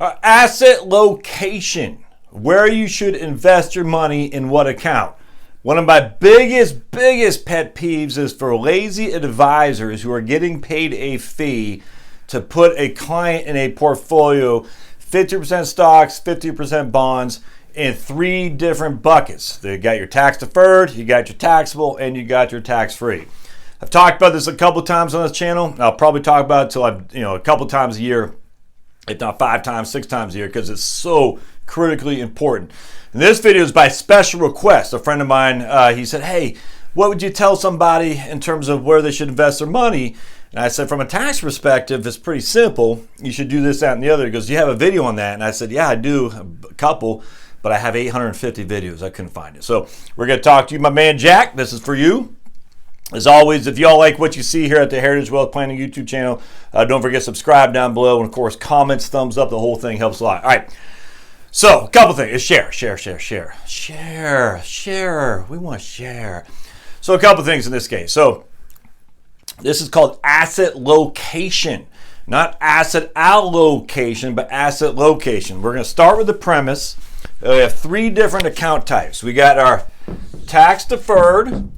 Asset location, where you should invest your money in what account. One of my biggest pet peeves is for lazy advisors who are getting paid a fee to put a client in a portfolio, 50% stocks, 50% bonds, in 3 different buckets. You got your tax deferred, you got your taxable, and you got your tax free. I've talked about this a couple times on this channel. I'll probably talk about it until a couple times a year, if not 5 times, 6 times a year, because it's so critically important. And this video is by special request. A friend of mine, he said, hey, what would you tell somebody in terms of where they should invest their money? And I said, from a tax perspective, it's pretty simple. You should do this, that, and the other. He goes, do you have a video on that? And I said, yeah, I do, a couple, but I have 850 videos. I couldn't find it. So we're going to talk to you, my man Jack. This is for you. As always, if y'all like what you see here at the Heritage Wealth Planning YouTube channel, don't forget to subscribe down below. And, of course, comments, thumbs up. The whole thing helps a lot. All right. So a couple things. Share. We want to share. So a couple things in this case. So this is called asset location. Not asset allocation, but asset location. We're going to start with the premise. We have 3 different account types. We got our tax deferred,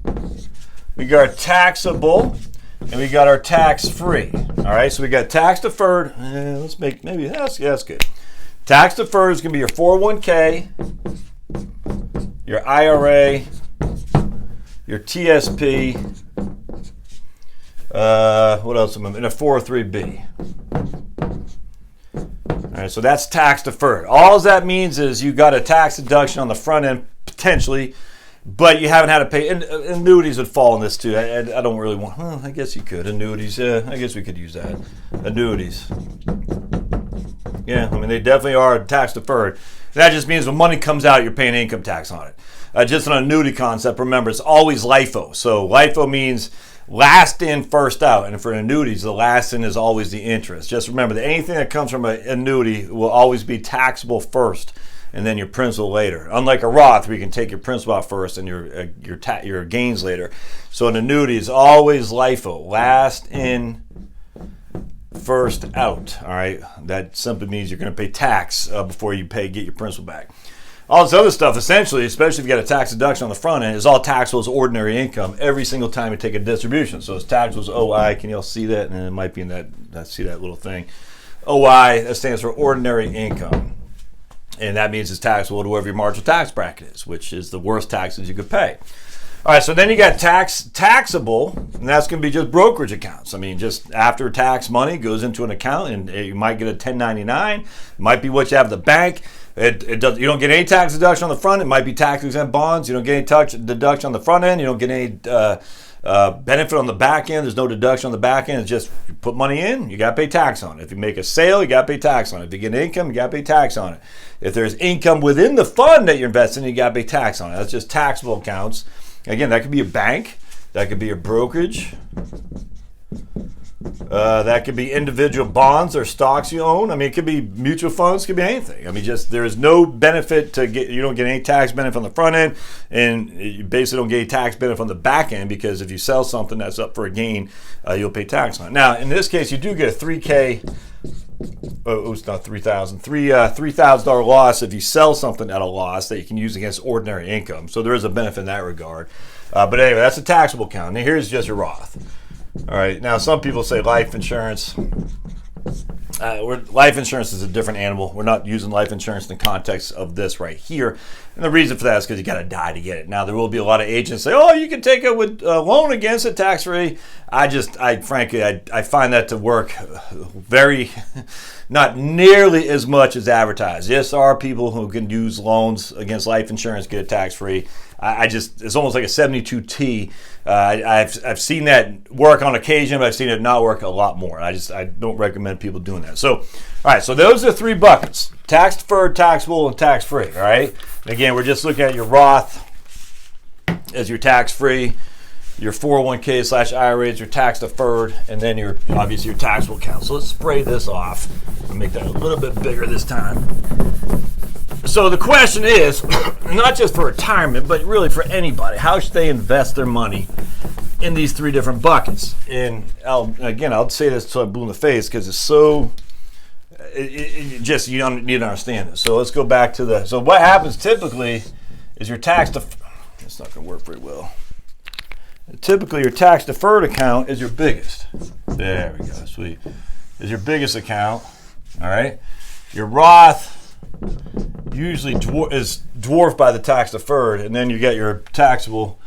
we got our taxable, and we got our tax free. All right, so we got tax deferred. Let's make maybe that's good. Tax deferred is going to be your 401k, your IRA, your TSP. What else am I in a 403b? All right, so that's tax deferred. All that means is you got a tax deduction on the front end potentially, but you haven't had to pay. And annuities would fall in this too. I don't really want. Well, I guess you could annuities. I guess we could use that. Annuities. Yeah, I mean they definitely are tax deferred. That just means when money comes out, you're paying income tax on it. Just an annuity concept. Remember, it's always LIFO. So LIFO means last in, first out. And for annuities, the last in is always the interest. Just remember that anything that comes from an annuity will always be taxable first and then your principal later. Unlike a Roth, where you can take your principal out first and your gains later. So an annuity is always LIFO, last in, first out. All right, that simply means you're going to pay tax before you get your principal back. All this other stuff, essentially, especially if you got a tax deduction on the front end, is all taxable as ordinary income every single time you take a distribution. So it's taxable as OI. Can you all see that? And it might be in that. See that little thing. OI, that stands for ordinary income. And that means it's taxable to whatever your marginal tax bracket is, which is the worst taxes you could pay. All right, so then you got taxable, and that's going to be just brokerage accounts. I mean, just after tax money goes into an account, and you might get a 1099. It might be what you have at the bank. You don't get any tax deduction on the front. It might be tax exempt bonds. You don't get any deduction on the front end. You don't get any benefit on the back end. There's no deduction on the back end. It's just you put money in, you got to pay tax on it. If you make a sale, you got to pay tax on it. If you get income, you got to pay tax on it. If there's income within the fund that you're investing in, you got to pay tax on it. That's just taxable accounts. Again, that could be a bank. That could be a brokerage. That could be individual bonds or stocks you own. I mean, it could be mutual funds, it could be anything. I mean, just there is no benefit to get. You don't get any tax benefit on the front end, and you basically don't get any tax benefit on the back end because if you sell something that's up for a gain, you'll pay tax on it. Now, in this case, you do get a $3,000. Oh, it's not $3,000. $3,000 loss if you sell something at a loss that you can use against ordinary income. So there is a benefit in that regard. But anyway, that's a taxable account. Now here's just your Roth. All right. Now some people say life insurance. Life insurance is a different animal. We're not using life insurance in the context of this right here. And the reason for that is because you got to die to get it. Now, there will be a lot of agents say, oh, you can take a loan against it tax-free. Frankly, I find that to work very, not nearly as much as advertised. Yes, there are people who can use loans against life insurance, get it tax-free. It's almost like a 72T. I've seen that work on occasion, but I've seen it not work a lot more. I don't recommend people doing that. So, all right, so those are 3 buckets: tax deferred, taxable, and tax free. All right. And again, we're just looking at your Roth as your tax free, your 401k/IRAs, your tax deferred, and then obviously your taxable account. So let's spray this off and make that a little bit bigger this time. So the question is, not just for retirement, but really for anybody, how should they invest their money in these 3 different buckets? And I'll say this till I'm blue in the face because just you don't need to understand this. So let's go back to so what happens typically is your it's not going to work very well. Typically your tax deferred account is your biggest. There we go, sweet. Is your biggest account, all right? Your Roth usually is dwarfed by the tax deferred, and then you get your taxable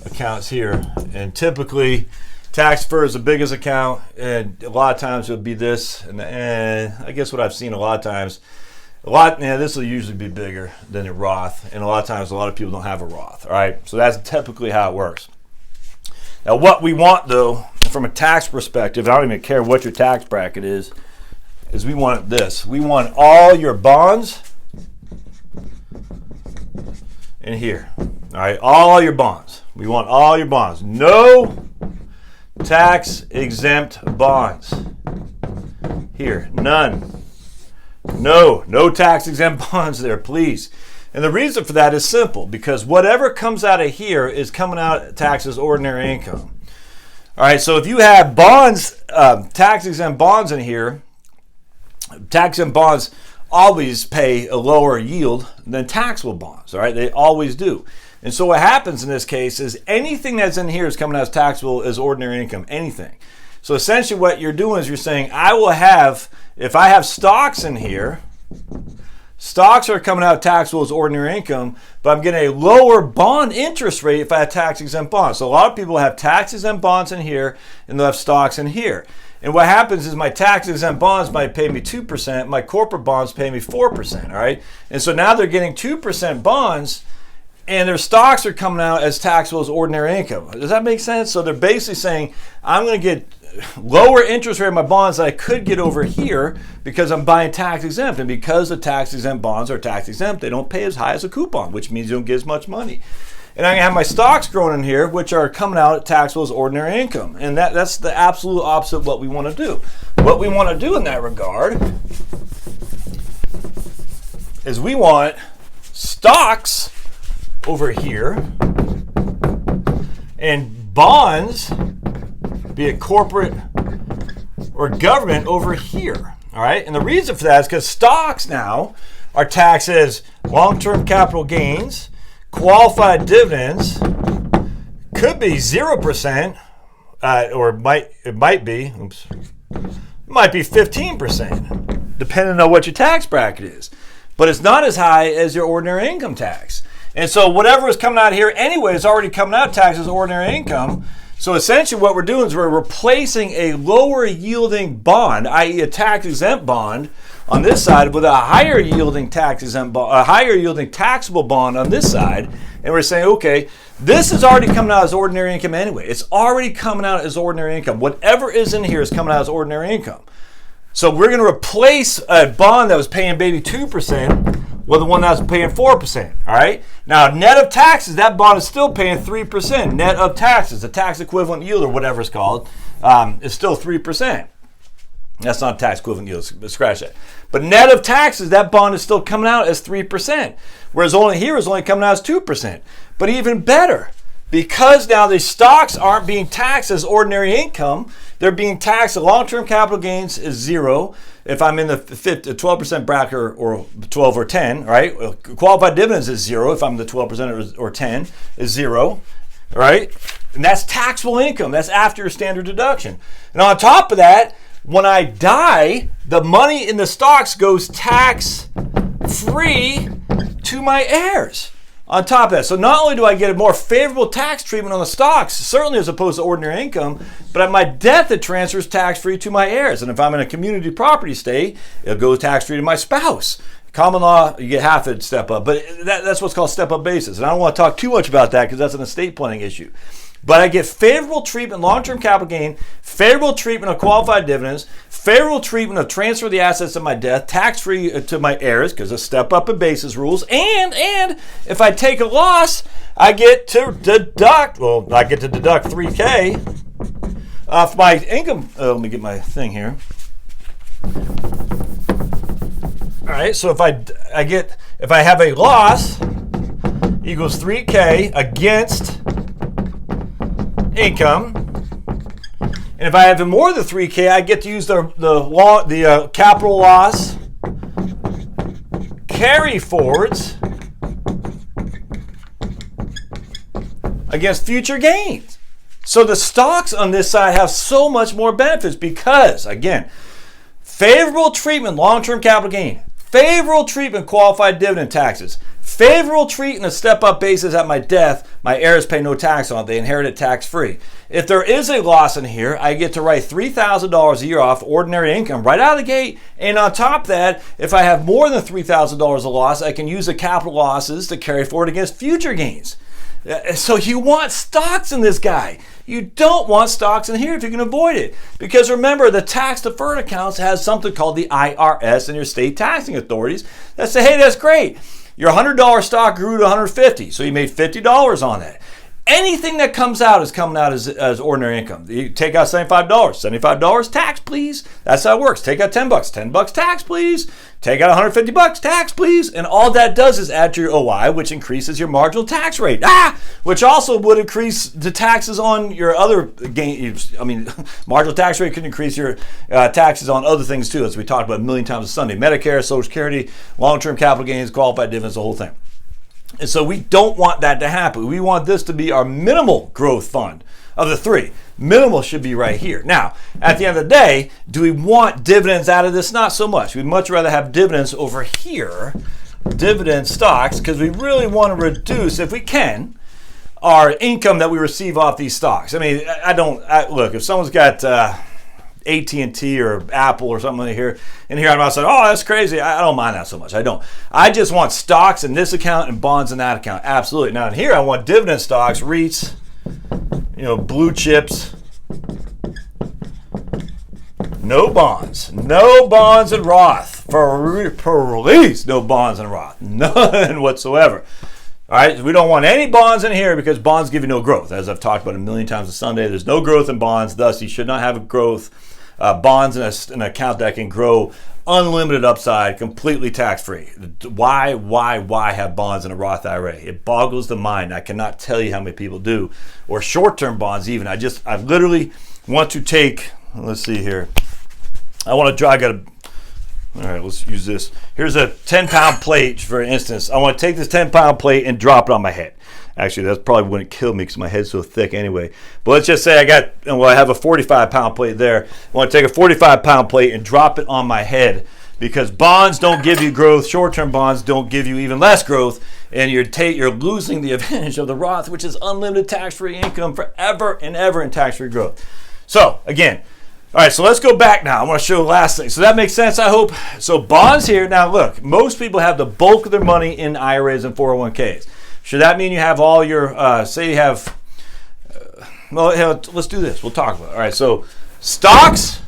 accounts here. And typically tax deferred is the biggest account, and a lot of times it'll be this, and I guess what I've seen a lot of times, this will usually be bigger than a Roth, and a lot of times a lot of people don't have a Roth, all right? So that's typically how it works. Now what we want though, from a tax perspective, I don't even care what your tax bracket is we want this. We want all your bonds in here, all right? All your bonds. We want all your bonds. No tax exempt bonds here, none. No tax exempt bonds there, please. And the reason for that is simple, because whatever comes out of here is coming out taxed as ordinary income. All right, so if you have bonds, tax exempt bonds in here, tax exempt bonds always pay a lower yield than taxable bonds, all right? They always do. And so what happens in this case is anything that's in here is coming out as taxable as ordinary income, anything. So essentially what you're doing is you're saying, if I have stocks in here, stocks are coming out taxable as ordinary income, but I'm getting a lower bond interest rate if I have tax exempt bonds. So a lot of people have tax exempt bonds in here and they'll have stocks in here. And what happens is my tax exempt bonds might pay me 2%, my corporate bonds pay me 4%, all right? And so now they're getting 2% bonds and their stocks are coming out as taxable as ordinary income. Does that make sense? So they're basically saying, I'm going to get lower interest rate on my bonds that I could get over here because I'm buying tax exempt. And because the tax exempt bonds are tax exempt, they don't pay as high as a coupon, which means you don't get as much money. And I'm going to have my stocks growing in here, which are coming out at taxable as ordinary income. And that's the absolute opposite of what we want to do. What we want to do in that regard is we want stocks over here and bonds, be it corporate or government, over here. All right. And the reason for that is because stocks now are taxed as long-term capital gains, qualified dividends, could be 0%, or it might be 15%, depending on what your tax bracket is. But it's not as high as your ordinary income tax. And so whatever is coming out here anyway is already coming out taxed as ordinary income. So essentially what we're doing is we're replacing a lower yielding bond, i.e. a tax exempt bond on this side, with a higher yielding tax exempt bond, a higher yielding taxable bond on this side. And we're saying, okay, this is already coming out as ordinary income anyway. It's already coming out as ordinary income. Whatever is in here is coming out as ordinary income. So we're going to replace a bond that was paying maybe 2% with the one that's paying 4%. All right. Now, net of taxes, that bond is still paying 3%. Net of taxes, the tax equivalent yield or whatever it's called, is still 3%. That's not tax equivalent yield. Scratch that. But net of taxes, that bond is still coming out as 3%. Whereas only here is only coming out as 2%. But even better, because now the stocks aren't being taxed as ordinary income, they're being taxed. The long-term capital gains is 0. If I'm in the 12% bracket or 12 or 10, right? Qualified dividends is 0. If I'm the 12% or 10 is 0, right? And that's taxable income. That's after your standard deduction. And on top of that, when I die, the money in the stocks goes tax-free to my heirs. On top of that, so not only do I get a more favorable tax treatment on the stocks, certainly as opposed to ordinary income, but at my death it transfers tax-free to my heirs. And if I'm in a community property state, it'll go tax-free to my spouse. Common law, you get half a step up, but that's what's called step-up basis. And I don't want to talk too much about that because that's an estate planning issue. But I get favorable treatment, long-term capital gain, favorable treatment of qualified dividends, favorable treatment of transfer of the assets at my death, tax-free to my heirs because of step-up and basis rules. And if I take a loss, I get to deduct $3K off my income. Let me get my thing here. All right, so if I have a loss equals $3K against income, and if I have more than $3K, I get to use the capital loss carry forwards against future gains. So the stocks on this side have so much more benefits because, again, favorable treatment, long-term capital gain, favorable treatment, qualified dividend taxes, favorable treatment, a step-up basis at my death, my heirs pay no tax on it, they inherit it tax-free. If there is a loss in here, I get to write $3,000 a year off ordinary income right out of the gate, and on top of that, if I have more than $3,000 of loss, I can use the capital losses to carry forward against future gains. So you want stocks in this guy. You don't want stocks in here if you can avoid it. Because remember, the tax-deferred accounts has something called the IRS and your state taxing authorities that say, hey, that's great. Your $100 stock grew to $150, so you made $50 on that. Anything that comes out is coming out as ordinary income. You take out $75, $75 tax, please. That's how it works. Take out $10, $10 tax, please. Take out $150, tax, please. And all that does is add to your OI, which increases your marginal tax rate. Which also would increase the taxes on your other gains. I mean, marginal tax rate can increase your taxes on other things too, as we talked about a million times on Sunday. Medicare, Social Security, long-term capital gains, qualified dividends, the whole thing. And so we don't want that to happen. We want this to be our minimal growth fund of the three. Minimal should be right here. Now, at the end of the day, do we want dividends out of this? Not so much. We'd much rather have dividends over here, dividend stocks, because we really want to reduce, if we can, our income that we receive off these stocks. I mean, look, if someone's got AT&T or Apple or something in here, I'm outside, oh, that's crazy. I don't mind that so much. I don't. I just want stocks in this account and bonds in that account. Absolutely. Now in here, I want dividend stocks, REITs, blue chips. No bonds. No bonds in Roth. For release, no bonds in Roth. None whatsoever. All right, we don't want any bonds in here because bonds give you no growth. As I've talked about a million times on Sunday, there's no growth in bonds. Thus, you should not have a growth. Bonds in an account that can grow unlimited upside, completely tax-free. Why have bonds in a Roth IRA? It boggles the mind. I cannot tell you how many people do. Or short-term bonds even. I literally want to take, let's see here. All right, let's use this. Here's a 10-pound plate, for instance. I want to take this 10-pound plate and drop it on my head. Actually, that probably wouldn't kill me because my head's so thick anyway. But let's just say I have a 45-pound plate there. I want to take a 45-pound plate and drop it on my head because bonds don't give you growth. Short-term bonds don't give you even less growth. And you're losing the advantage of the Roth, which is unlimited tax-free income forever and ever in tax-free growth. So, again, all right, so let's go back now. I want to show the last thing. So that makes sense, I hope. So bonds here. Now, look, most people have the bulk of their money in IRAs and 401ks. Should that mean you have all your, say you have, let's do this. We'll talk about it. All right, so stocks,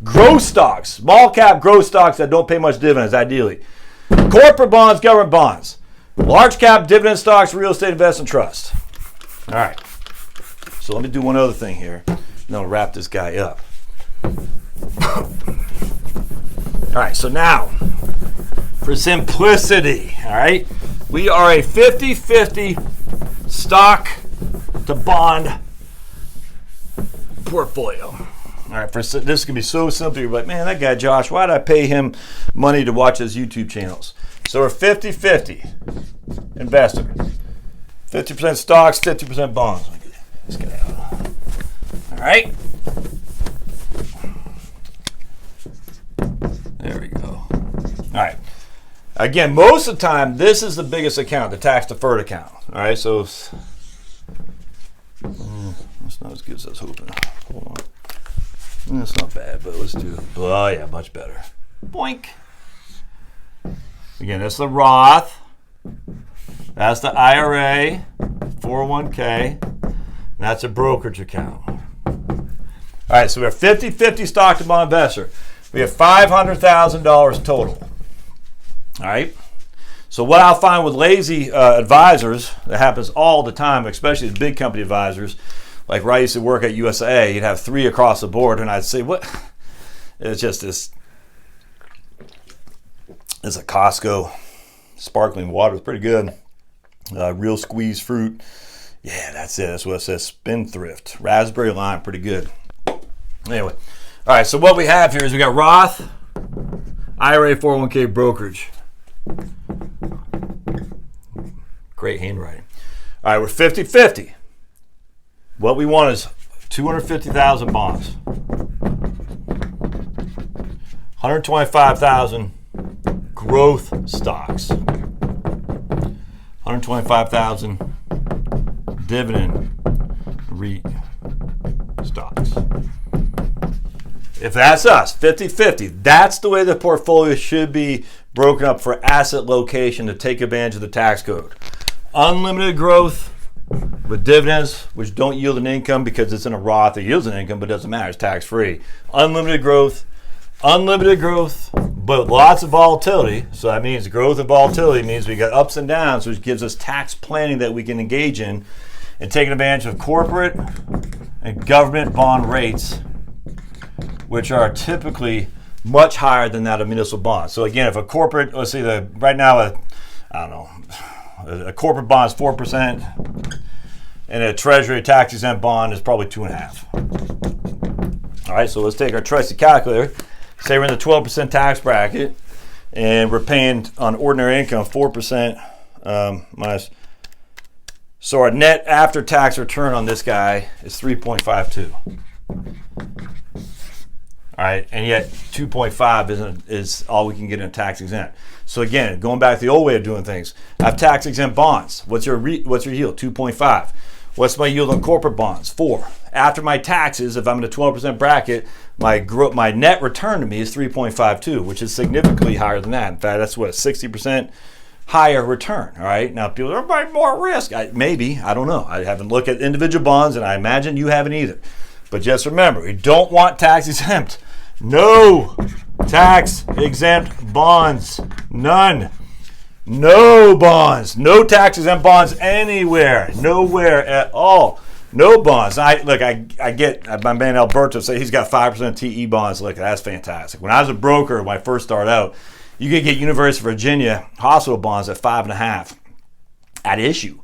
growth stocks, small cap growth stocks that don't pay much dividends, ideally. Corporate bonds, government bonds. Large cap dividend stocks, real estate investment trust. All right, so let me do one other thing here. And I'll wrap this guy up. All right, so now, for simplicity, all right, we are a 50-50 stock to bond portfolio. All right, this can be so simple. You're like, man, that guy Josh, why did I pay him money to watch his YouTube channels? So we're 50-50 investor. 50% stocks, 50% bonds. Let me get this guy out. All right. There we go. All right. Again, most of the time, this is the biggest account, the tax-deferred account. All right, so that's not as good as I was hoping. Hold on. That's not bad, but let's do it. Oh, yeah, much better. Boink. Again, that's the Roth. That's the IRA, 401k. That's a brokerage account. All right, so we're 50-50 stock to bond investor. We have $500,000 total. All right. So what I'll find with lazy advisors, that happens all the time, especially the big company advisors, like where I used to work at USA, you'd have 3 across the board, and I'd say, what? It's just this. It's a Costco sparkling water. It's pretty good. Real squeezed fruit. Yeah, that's it. That's what it says. Spendthrift. Raspberry lime. Pretty good. Anyway. All right. So what we have here is we got Roth, IRA, 401k brokerage. Great handwriting. All right, we're 50-50. What we want is 250,000 bonds. 125,000 growth stocks. 125,000 dividend REIT stocks. If that's us, 50-50, that's the way the portfolio should be broken up for asset location to take advantage of the tax code. Unlimited growth with dividends, which don't yield an income because it's in a Roth. It yields an income, but it doesn't matter. It's tax-free. Unlimited growth, but lots of volatility. So that means growth and volatility means we got ups and downs, which gives us tax planning that we can engage in and taking advantage of corporate and government bond rates, which are typically much higher than that of municipal bonds. So again, if a corporate, let's see, right now, a corporate bond is 4%, and a treasury tax exempt bond is probably 2.5%. All right, so let's take our trusty calculator. Say we're in the 12% tax bracket, and we're paying on ordinary income 4% minus. So our net after-tax return on this guy is 3.52. All right, and yet 2.5 is all we can get in tax exempt. So again, going back to the old way of doing things, I have tax exempt bonds. What's your yield? 2.5. What's my yield on corporate bonds? 4. After my taxes, if I'm in a 12% bracket, my net return to me is 3.52, which is significantly higher than that. In fact, that's what, 60% higher return. All right. Now people are buying more risk. Maybe, I don't know. I haven't looked at individual bonds, and I imagine you haven't either. But just remember, we don't want tax exempt. No tax exempt bonds. None. No bonds. No tax exempt bonds anywhere. Nowhere at all. No bonds. I get my man Alberto say he's got 5% TE bonds. Look, that's fantastic. When I was a broker, when I first started out, you could get University of Virginia hospital bonds at 5.5 at issue.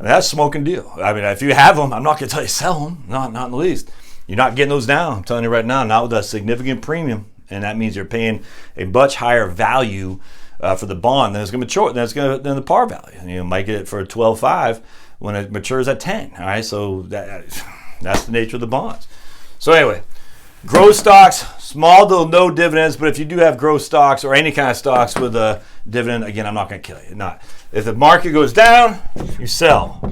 I mean, that's a smoking deal. I mean, if you have them, I'm not going to tell you sell them. Not in the least. You're not getting those now. I'm telling you right now, not with a significant premium, and that means you're paying a much higher value for the bond than it's going to mature, than the par value. And you might get it for 12.5 when it matures at 10. All right, so that's the nature of the bonds. So anyway, growth stocks, small to no dividends, but if you do have growth stocks or any kind of stocks with a dividend, again, I'm not going to kill you. Not. If the market goes down, you sell.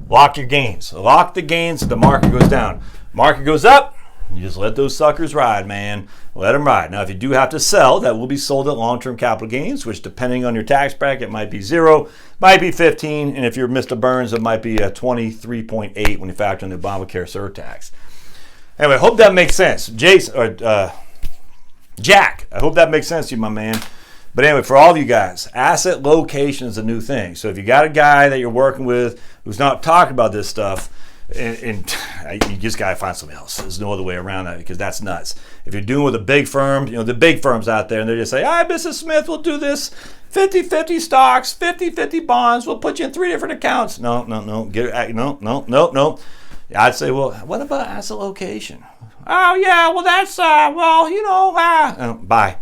Lock your gains. Lock the gains if the market goes down. Market goes up, you just let those suckers ride, man. Let them ride. Now, if you do have to sell, that will be sold at long-term capital gains, which depending on your tax bracket might be 0, might be 15, and if you're Mr. Burns, it might be a 23.8 when you factor in the Obamacare surtax. Anyway, I hope that makes sense. Jack, I hope that makes sense to you, my man. But anyway, for all of you guys, asset location is a new thing. So if you got a guy that you're working with who's not talking about this stuff, and you just got to find somebody else. There's no other way around that because that's nuts. If you're doing with a big firm, the big firms out there, and they just say, "Hi, Mrs. Smith, we'll do this 50-50 stocks, 50-50 bonds. We'll put you in 3 different accounts." No. No. I'd say, well, what about asset location? Oh, yeah, well, that's, bye.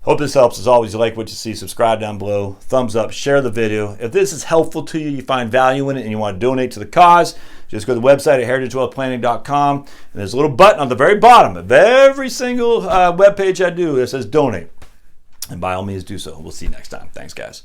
Hope this helps. As always, you like what you see, subscribe down below, thumbs up, share the video. If this is helpful to you, you find value in it, and you want to donate to the cause, just go to the website at heritagewealthplanning.com, and there's a little button on the very bottom of every single webpage I do that says donate. And by all means, do so. We'll see you next time. Thanks, guys.